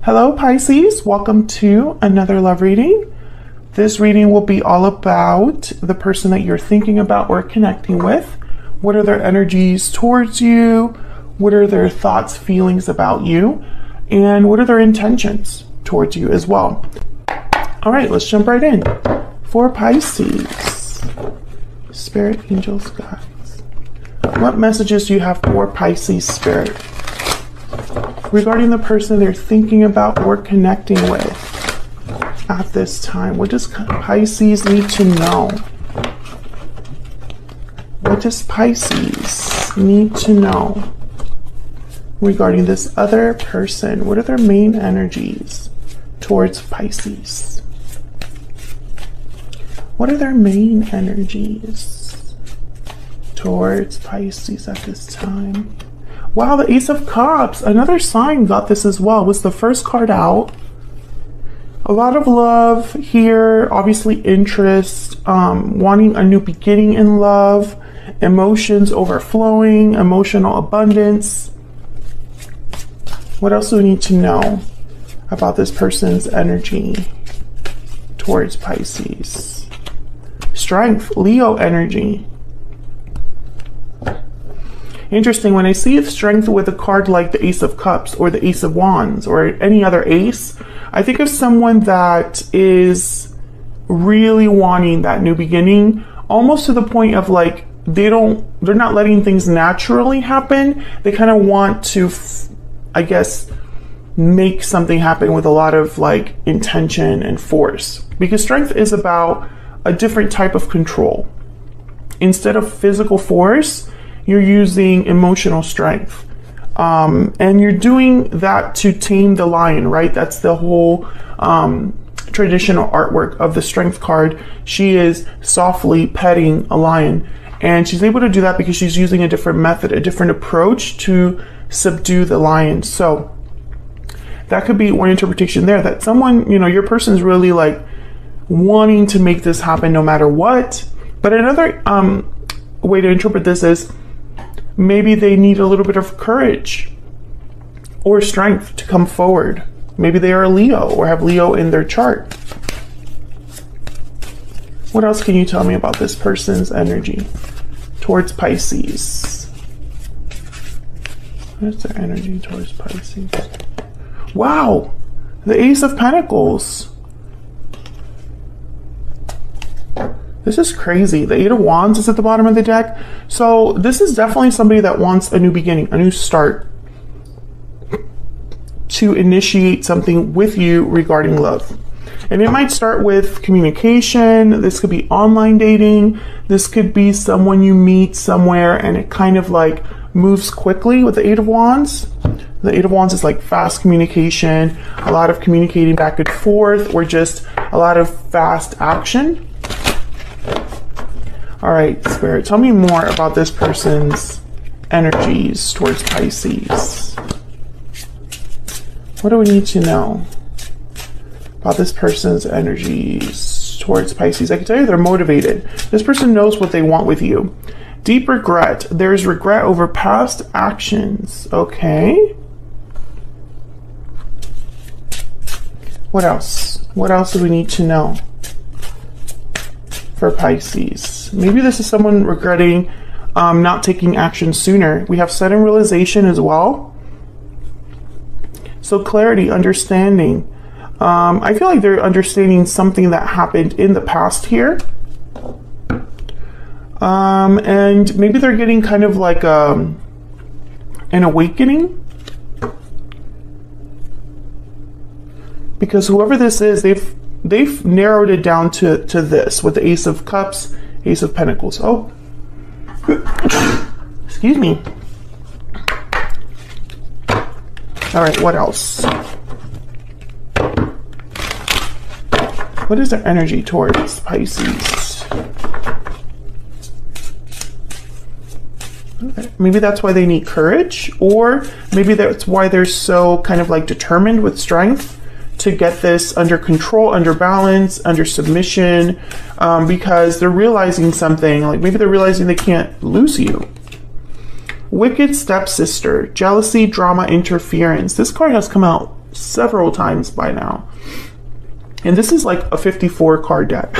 Hello Pisces, welcome to another love reading. This reading will be all about the person that you're thinking about or connecting with. What are their energies towards you? What are their thoughts, feelings about you? And what are their intentions towards you as well? All right, let's jump right in. For Pisces, Spirit, Angels, Guides. What messages do you have for Pisces Spirit regarding the person they're thinking about or connecting with at this time? What does Pisces need to know? What does Pisces need to know regarding this other person? What are their main energies towards Pisces? What are their main energies towards Pisces at this time? Wow, the Ace of Cups. Another sign got this as well. It was the first card out. A lot of love here. Obviously interest, wanting a new beginning in love, emotions overflowing, emotional abundance. What else do we need to know about this person's energy towards Pisces? Strength, Leo energy. Interesting, when I see strength with a card like the Ace of Cups or the Ace of Wands or any other ace, I think of someone that is really wanting that new beginning, almost to the point of like they're not letting things naturally happen. They kind of want to, I guess, make something happen with a lot of like intention and force, because strength is about a different type of control. Instead of physical force, you're using emotional strength. And you're doing that to tame the lion, right? That's the whole traditional artwork of the strength card. She is softly petting a lion. And she's able to do that because she's using a different method, a different approach to subdue the lion. So that could be one interpretation there, that someone, your person's really like wanting to make this happen no matter what. But another way to interpret this is maybe they need a little bit of courage or strength to come forward. Maybe they are a Leo or have Leo in their chart. What else can you tell me about this person's energy towards Pisces? What is their energy towards Pisces? Wow, the Ace of Pentacles. This is crazy. The Eight of Wands is at the bottom of the deck. So this is definitely somebody that wants a new beginning, a new start, to initiate something with you regarding love. And it might start with communication. This could be online dating. This could be someone you meet somewhere and it kind of like moves quickly with the Eight of Wands. The Eight of Wands is like fast communication, a lot of communicating back and forth, or just a lot of fast action. All right, Spirit, tell me more about this person's energies towards Pisces. What do we need to know about this person's energies towards Pisces? I can tell you they're motivated. This person knows what they want with you. Deep regret. There's regret over past actions. Okay. What else? What else do we need to know for Pisces? Maybe this is someone regretting not taking action sooner. We have sudden realization as well. So clarity, understanding. I feel like they're understanding something that happened in the past here. And maybe they're getting kind of like an awakening. Because whoever this is, they've narrowed it down to this with the Ace of Cups, Ace of Pentacles. Oh, excuse me. All right, what else? What is their energy towards Pisces? Okay. Maybe that's why they need courage, or maybe that's why they're so kind of like determined with strength to get this under control, under balance, under submission, because they're realizing something, like maybe they're realizing they can't lose you. Wicked stepsister, jealousy, drama, interference. This card has come out several times by now. And this is like a 54 card deck.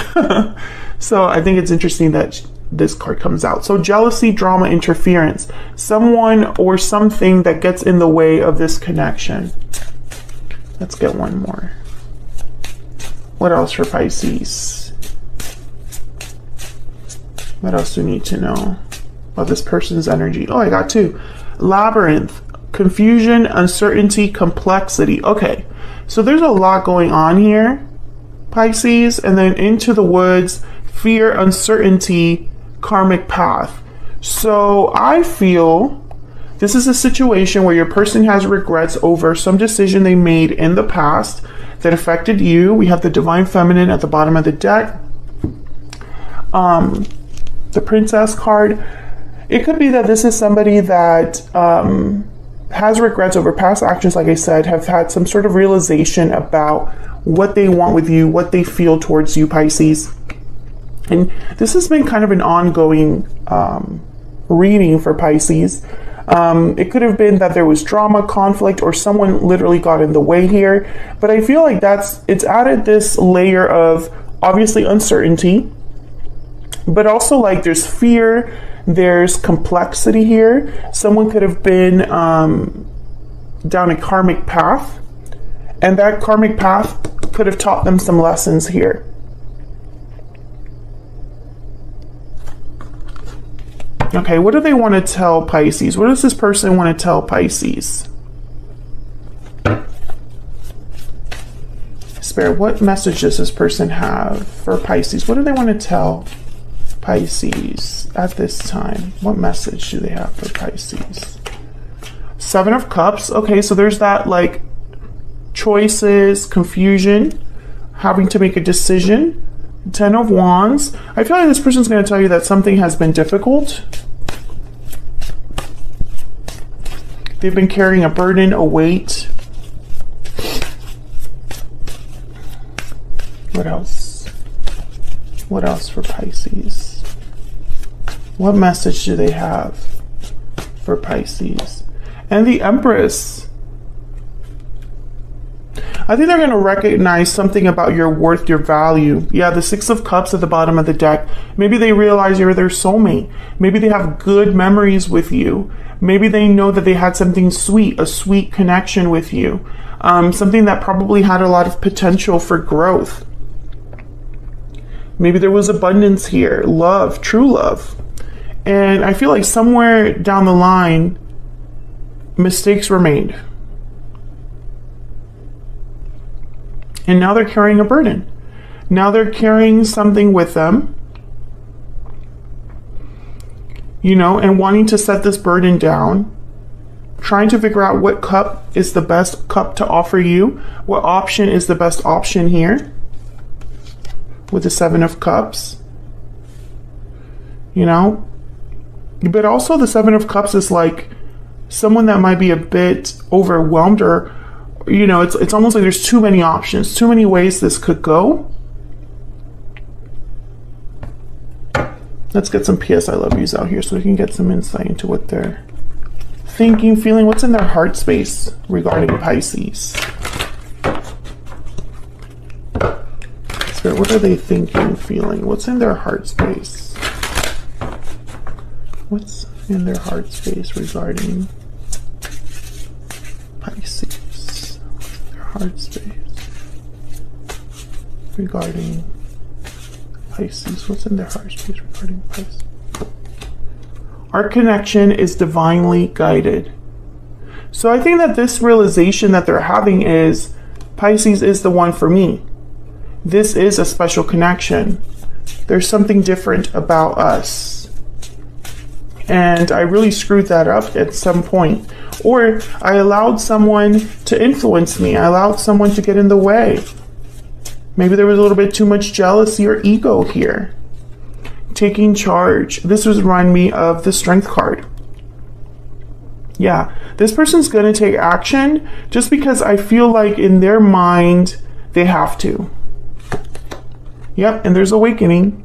So I think it's interesting that this card comes out. So jealousy, drama, interference. Someone or something that gets in the way of this connection. Let's get one more. What else for Pisces? What else do we need to know about this person's energy? Oh, I got two. Labyrinth, confusion, uncertainty, complexity. Okay, so there's a lot going on here, Pisces. And then into the woods, fear, uncertainty, karmic path. So I feel this is a situation where your person has regrets over some decision they made in the past that affected you. We have the divine feminine at the bottom of the deck. The princess card. It could be that this is somebody that has regrets over past actions, like I said, have had some sort of realization about what they want with you, what they feel towards you, Pisces. And this has been kind of an ongoing reading for Pisces. It could have been that there was drama, conflict, or someone literally got in the way here. But I feel like it's added this layer of obviously uncertainty, but also like there's fear, there's complexity here. Someone could have been down a karmic path, and that karmic path could have taught them some lessons here. Okay, what do they want to tell Pisces? What does this person want to tell Pisces? Spirit, what message does this person have for Pisces? What do they want to tell Pisces at this time? What message do they have for Pisces? Seven of Cups. Okay, so there's that like choices, confusion, having to make a decision. Ten of Wands. I feel like this person's going to tell you that something has been difficult. They've been carrying a burden, a weight. What else? What else for Pisces? What message do they have for Pisces? And the Empress. I think they're going to recognize something about your worth, your value. Yeah, the Six of Cups at the bottom of the deck. Maybe they realize you're their soulmate. Maybe they have good memories with you. Maybe they know that they had something sweet, a sweet connection with you. Something that probably had a lot of potential for growth. Maybe there was abundance here, love, true love. And I feel like somewhere down the line, mistakes were made. And now they're carrying a burden. Now they're carrying something with them, you know, and wanting to set this burden down, trying to figure out what cup is the best cup to offer you, what option is the best option here with the Seven of Cups, you know. But also the Seven of Cups is like someone that might be a bit overwhelmed, or you know, it's almost like there's too many options, too many ways this could go. Let's get some PS I love yous out here so we can get some insight into what they're thinking, feeling, what's in their heart space regarding Pisces. Spirit, what are they thinking, feeling? What's in their heart space? What's in their heart space regarding Pisces? Heart space regarding Pisces. What's in their heart space regarding Pisces? Our connection is divinely guided. So I think that this realization that they're having is Pisces is the one for me. This is a special connection. There's something different about us. And I really screwed that up at some point. Or I allowed someone to influence me. I allowed someone to get in the way. Maybe there was a little bit too much jealousy or ego here. Taking charge. This was remind me of the Strength card. Yeah, this person's going to take action just because I feel like in their mind they have to. Yep, and there's awakening.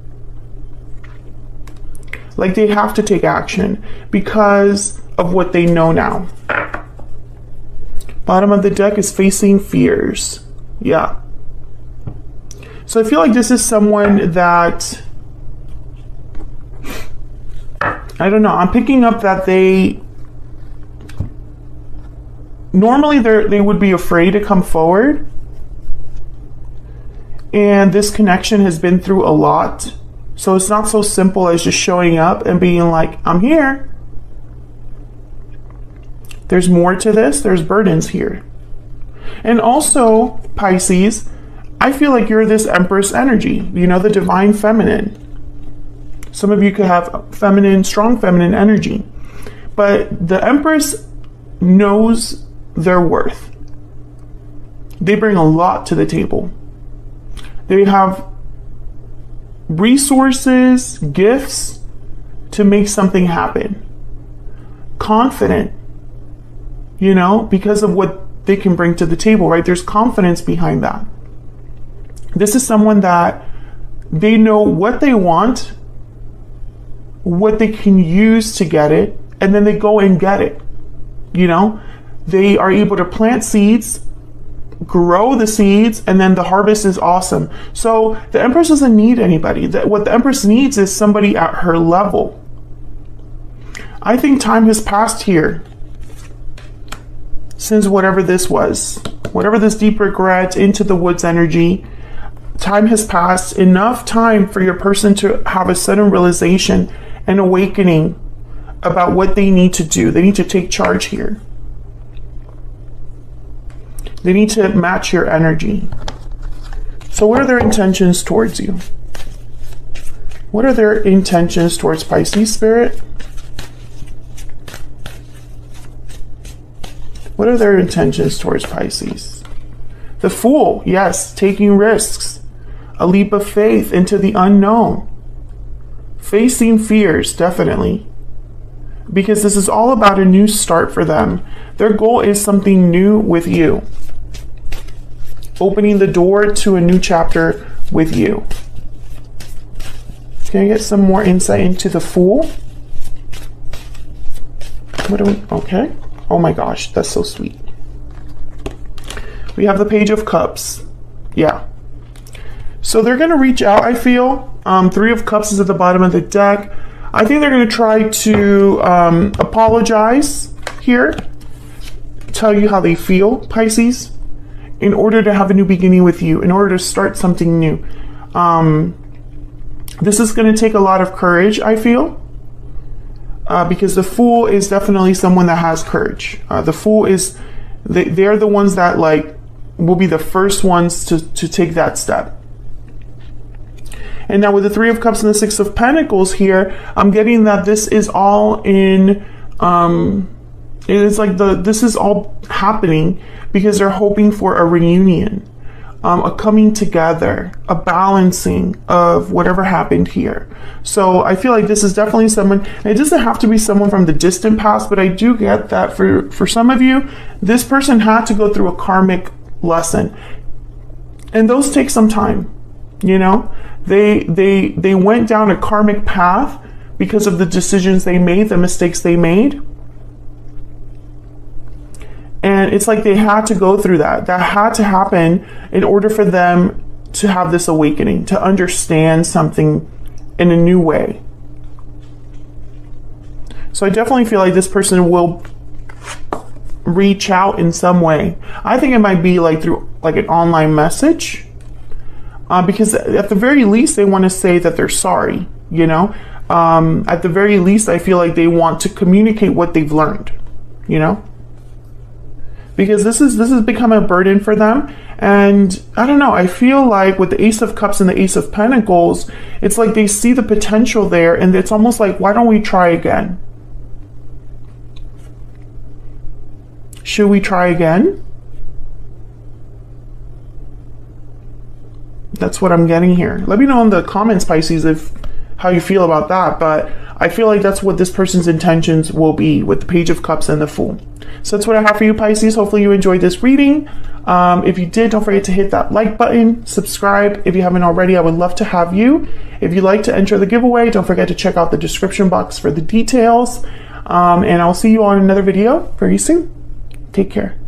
Like they have to take action because of what they know now. Bottom of the deck is facing fears. Yeah. So I feel like this is someone that, I don't know, I'm picking up that normally they would be afraid to come forward. And this connection has been through a lot. So it's not so simple as just showing up and being like, I'm here. There's more to this. There's burdens here. And also, Pisces, I feel like you're this Empress energy, you know, the divine feminine. Some of you could have feminine, strong feminine energy. But the Empress knows their worth. They bring a lot to the table. They have resources, gifts to make something happen. Confident, you know, because of what they can bring to the table, right? There's confidence behind that. This is someone that they know what they want, what they can use to get it, and then they go and get it. You know, they are able to plant seeds, grow the seeds, and then the harvest is awesome. So the Empress doesn't need anybody. What the Empress needs is somebody at her level. I think time has passed here since whatever this was, whatever this deep regret, into the woods energy. Time has passed, enough time for your person to have a sudden realization and awakening about what they need to do. They need to take charge here. They need to match your energy. So what are their intentions towards you? What are their intentions towards Pisces, Spirit? What are their intentions towards Pisces? The Fool, yes, taking risks. A leap of faith into the unknown. Facing fears, definitely. Because this is all about a new start for them. Their goal is something new with you. Opening the door to a new chapter with you. Can I get some more insight into the Fool? What do we, okay. Oh my gosh, that's so sweet. We have the Page of Cups. Yeah. So they're going to reach out, I feel. Three of Cups is at the bottom of the deck. I think they're going to try to apologize here. Tell you how they feel, Pisces, in order to have a new beginning with you, in order to start something new. This is going to take a lot of courage, I feel. Because the Fool is definitely someone that has courage. The Fool is, they're the ones that like will be the first ones to take that step. And now with the Three of Cups and the Six of Pentacles here, I'm getting that this is all in, it's like this is all happening because they're hoping for a reunion, a coming together, a balancing of whatever happened here. So I feel like this is definitely someone, and it doesn't have to be someone from the distant past, but I do get that for some of you, this person had to go through a karmic lesson. And those take some time, you know? They went down a karmic path because of the decisions they made, the mistakes they made. And it's like they had to go through that. That had to happen in order for them to have this awakening, to understand something in a new way. So I definitely feel like this person will reach out in some way. I think it might be like through like an online message. Because at the very least, they want to say that they're sorry, you know? At the very least, I feel like they want to communicate what they've learned, you know? Because this has become a burden for them. And I don't know, I feel like with the Ace of Cups and the Ace of Pentacles, it's like they see the potential there, and it's almost like, why don't we try again? Should we try again? That's what I'm getting here. Let me know in the comments, Pisces, how you feel about that. But I feel like that's what this person's intentions will be with the Page of Cups and the Fool. So that's what I have for you, Pisces. Hopefully you enjoyed this reading. If you did, don't forget to hit that like button, subscribe if you haven't already. I would love to have you. If you'd like to enter the giveaway, don't forget to check out the description box for the details. And I'll see you on another video very soon. Take care.